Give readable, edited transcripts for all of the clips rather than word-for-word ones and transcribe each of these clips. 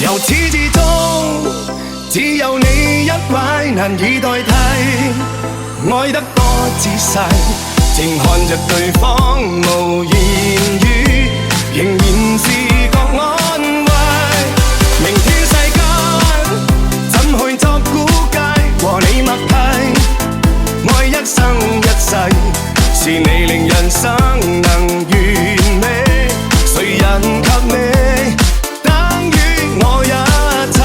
由始至終，只有你一位難以代替，愛得多仔細，靜看着對方無言語，仍然是覺安慰。明天世間怎去作估計？和你默契，愛一生一世，是你令人生能完美。誰人給你，等於我一切。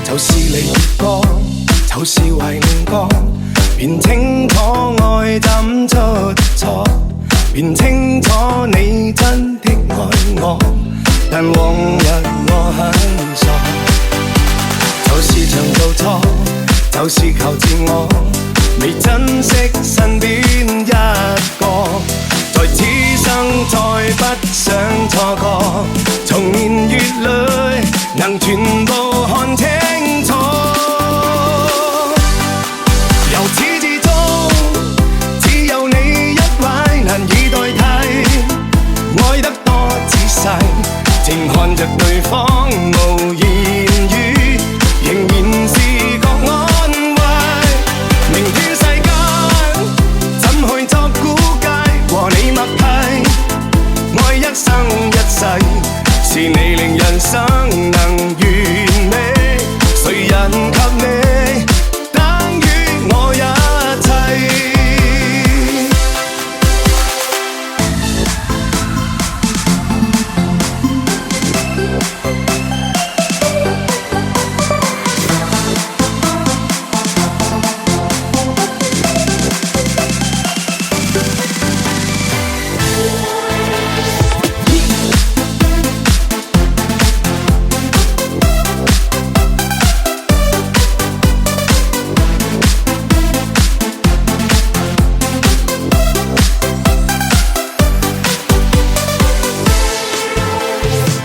就是離別歌，就是懷念歌，便清楚愛怎出錯，便清楚你真的愛我，但往日我很傻。就是常做錯，就是求自我，未珍惜身邊一個，在此生再不想錯過，從年月裏能全部看清楚。由始至終，只有你一位難以代替，愛得多仔細，靜看着對方無言語，仍然是覺安慰。明天世間怎去作估計？和你默契，愛一生一世，是你令人生能完美。誰人給你，等於我一切。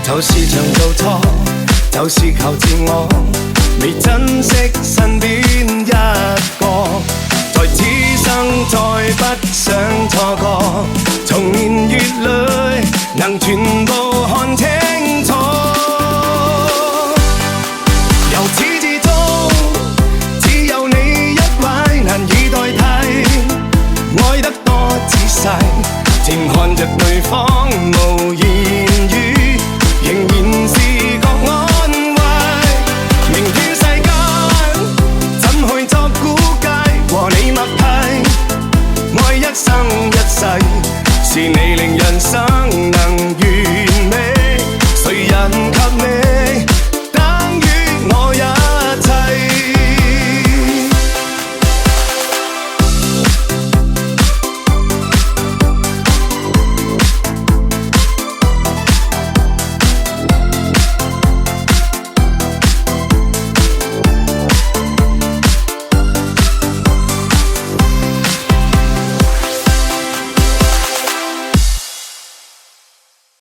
就是常做錯，就是求自我，未珍惜身邊一個，在此生再不想錯過，從年月裏能全部看清楚。由始至終，只有你一位難以代替，愛得多仔細，靜看着對方無言語，仍然是覺安慰。明天世間怎去作估計？和你默契，愛一生一世，是你令人生